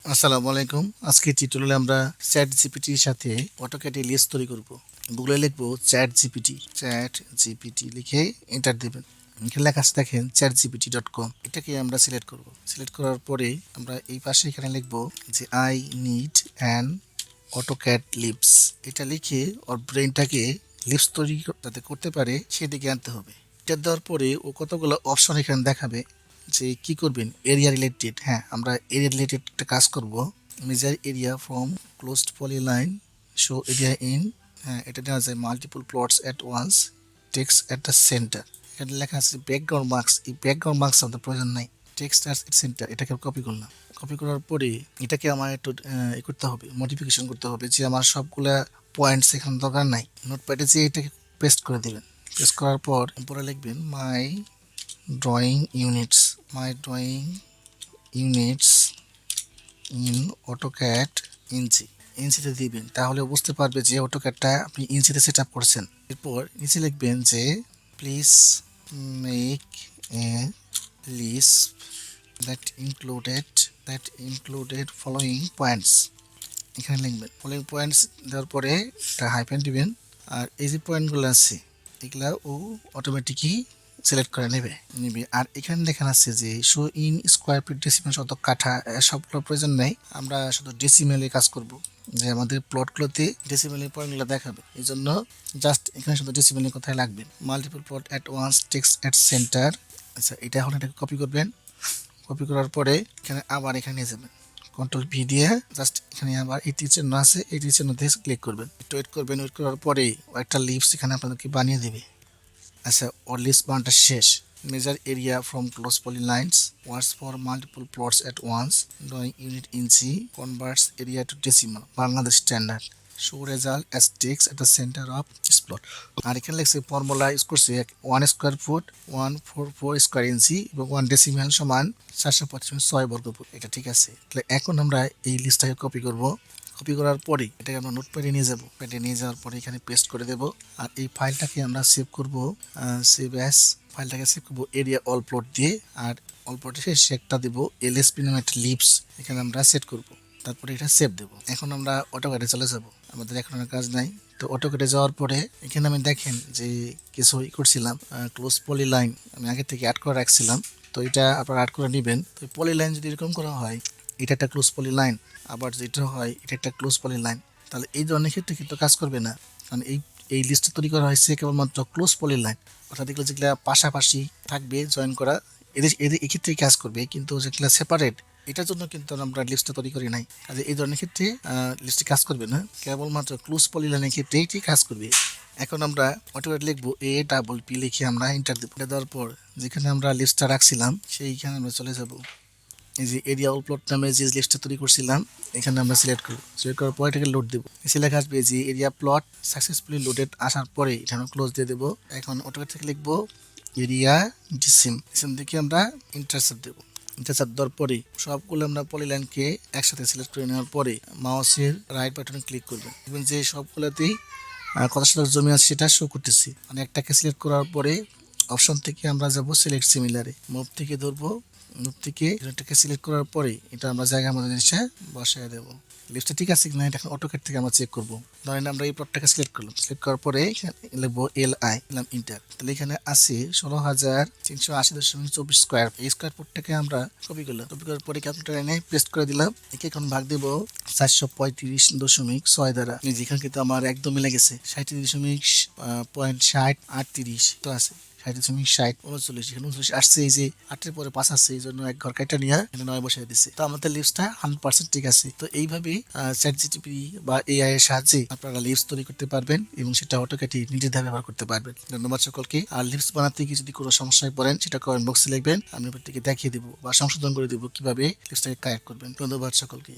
আসসালামু আলাইকুম। আজকে টিউটোরিয়ালে আমরা চ্যাট জিপিটির সাথে অটোক্যাডে লিস্ট তৈরি করব। গুগলে লিখবো চ্যাট জিপিটি লিখে এন্টার দেবেন। এখানে লেখা আছে দেখেন chatgpt.com। এটাকে আমরা সিলেক্ট করব। সিলেক্ট করার পরে আমরা এই পাশে এখানে লিখবো যে I need an AutoCAD lisps. এটা লিখে ওর ব্রেনটাকে লিপস তৈরি যাতে করতে পারে সেদিকে আনতে হবে। এটা দেওয়ার পরে ও কতগুলো অপশন এখানে দেখাবে যে কি করবেন এরিয়া রিলেটেড। হ্যাঁ, আমরা এরিয়া রিলেটেড একটা কাজ করব। Measure area from closed polyline show area in. হ্যাঁ, এটা দেওয়া যায় multiple plots at once text at the center. এখানে লেখা আছে ব্যাকগ্রাউন্ড মার্কস। এই ব্যাকগ্রাউন্ড মার্কস আমাদের প্রয়োজন নাই। টেক্সট অ্যাট সেন্টার এটাকে কপি করলাম। কপি করার পরে এটাকে আমার একটু করতে হবে, মডিফিকেশন করতে হবে যে আমার সবগুলা পয়েন্টস এখানে দরকার নাই। নোটপ্যাডে যে এটাকে পেস্ট করে দিবেন। পেস্ট করার পর উপরে লিখবেন মাই drawing units in AutoCAD ইঞ্চি। ইঞ্চিতে দিবেন, তাহলে বুঝতে পারবে যে অটোক্যাডটা আপনি ইঞ্চিতে সেট আপ করছেন। এরপর নিচে লিখবেন যে please make a list that included following points। এখানে লিখবেন ফলোইং পয়েন্টস দেওয়ার পরে একটা হাইফেন দিবেন। আর এই যে পয়েন্টগুলো আছে এগুলা ও অটোমেটিকই সিলেক্ট করে নেবে। আর এখানে লেখা আছে যে show in square feet decimal শতক কাঠা, সবগুলো প্রয়োজন নেই। আমরা শুধু ডেসিমেলে কাজ করব, যে আমাদের প্লটগুলোতে ডেসিমেলের পয়েন্টগুলো দেখাবে। এই জন্য জাস্ট এখানে শুধু ডেসিমেলের কথাই লাগবে। Multiple plot at once text at center. আচ্ছা, এটা এখন এটাকে কপি করবেন। কপি করার পরে এখানে আবার এখানে নিয়ে যাবেন, কন্ট্রোল ভি দিয়ে জাস্ট এখানে আবার এই টির চিহ্ন আছে, এই টির চিহ্ন দিয়ে ক্লিক করবেন। একটু ওয়েট করবেন। ওয়েট করার পরে একটা লিপস এখানে আপনাদেরকে বানিয়ে দেবে। আচ্ছা, ওর লিস্ট বানাটা শেষ। Measure area from close polylines words for multiple plots at once drawing unit inch converts area to decimal Bangladesh standard show result as text at the center of plot. আর এখানে লেখছে ফর্মুলা ইউজ করছে 1 square foot 144 square ইঞ্চি এবং 1 decimal সমান 425.6 বর্গ foot. এটা ঠিক আছে। তাহলে এখন আমরা এই লিস্টটাকে কপি করব। কপি করার পরে এটাকে আমরা নোটপ্যাডে নিয়ে যাব। প্যাডে নিয়ে যাওয়ার পরে এখানে পেস্ট করে দেব। আর এই ফাইলটাকে আমরা সেভ করব, সেভ অ্যাস। ফাইলটাকে সেভ করবো এরিয়া অল প্লট দিয়ে। আর অল প্লটে শেষে একটা দেবো এলএসপি নামে একটা লিপস এখানে আমরা সেট করব। তারপরে এটা সেভ দেবো। এখন আমরা অটোক্যাডে চলে যাব, আমাদের এখন আর কাজ নাই। তো অটোক্যাডে যাওয়ার পরে এখানে আমি দেখেন যে কিছু করছিলাম, ক্লোজ পলি লাইন আমি আগে থেকে অ্যাড করে রাখছিলাম। তো এটা আপনারা অ্যাড করে নেবেন। তো পলি লাইন যদি এরকম করা হয়, এটা একটা ক্লোজ পলি লাইন, আবার যেটা হয় এটা একটা ক্লোজ পলি লাইন, তাহলে এই ধরনের ক্ষেত্রে কিন্তু কাজ করবে না। কারণ এই লিস্টটা তৈরি করা হয়েছে কেবলমাত্র ক্লোজ পলি লাইন, অর্থাৎ এগুলো যেগুলো পাশাপাশি থাকবে জয়েন করা, এদের এক্ষেত্রেই কাজ করবে। কিন্তু যেগুলো সেপারেট, এটার জন্য কিন্তু আমরা লিস্টটা তৈরি করি নাই। কাজে এই ধরনের ক্ষেত্রে লিস্টে কাজ করবে না, কেবলমাত্র ক্লোজ পলি লাইনের ক্ষেত্রে এটি কাজ করবে। এখন আমরা অটোক্যাড লিখবো APP লিখে আমরা এন্টার দেবো। দেওয়ার পর যেখানে আমরা লিস্টটা রাখছিলাম সেইখানে আমরা চলে যাব। এই যে এরিয়া অল প্লট নামে যে লিস্টটা তৈরি করছিলাম এখানে আমরা সিলেক্ট করব। সিলেক্ট করার পরে এটাকে লোড দেবো। এসে লেখা আসবে যে এরিয়া প্লট সাকসেসফুলি লোডেড। আসার পরে এটা আমরা ক্লোজ দিয়ে দেবো। এখন অটোক্যাড থেকে লিখবো এরিয়া ডিসিম থেকে আমরা ইন্টারসেপ্ট দেবো। ইন্টারসেপ্ট দেওয়ার পরে সবগুলো আমরা পলিলাইনকে একসাথে সিলেক্ট করে নেওয়ার পরে মাউসের রাইট বাটনে ক্লিক করবেন। দেখবেন যে সবগুলোতেই কত শতক জমি আছে সেটা শো করতেছি। মানে একটাকে সিলেক্ট করার পরে অপশন থেকে আমরা যাব সিলেক্ট সিমিলারে। মুভ থেকে ধরবো, মুভ থেকে এটাকে সিলেক্ট করার পরে এটা আমরা জায়গার মধ্যে জিনিসটা বসায় দেবো। লিস্টটা ঠিক আছে কিনা এটা এখন অটোক্যাড থেকে আমরা চেক করবো। ধরেন আমরা এই প্লটটাকে সিলেক্ট করলাম। সিলেক্ট করার পরে লিখবো LI, দিলাম ইন্টার। তাহলে এখানে আছে 16,380.24 স্কোয়ার। এই স্কোয়ার ফুটটাকে আমরা কপি করলাম। কপি করার পরে ক্যালকুলেটর এনে পেস্ট করে দিলাম। একে এখন ভাগ দেব 435.6 দ্বারা। যেখানে কিন্তু আমার একদম মিলে গেছে 37.6038 তো আছে 60.60 এখানে 39 আসছে। এই যে 8-এর পরে 5 আছে, এই জন্য এক ঘর কাটা নিয়ে এখানে 9 বসাই দিচ্ছে। তো আমাদের লিস্টটা 100% ঠিক আছে। তো এইভাবে ChatGPT বা AI এর সাহায্যে আপনারা লিস্ট তৈরি করতে পারবেন এবং সেটা অটোক্যাডে নিজেদের ব্যবহার করতে পারবেন। ধন্যবাদ সকলকে। আর লিস্ট বানাতে গিয়ে যদি কোনো সমস্যায় পড়েন সেটা কমেন্ট বক্সে লিখবেন, আমি আপনাদেরকে দেখিয়ে দেবো বা সংশোধন করে দেবো কিভাবে লিস্টটাকে কারেক্ট করবেন। ধন্যবাদ সকলকে।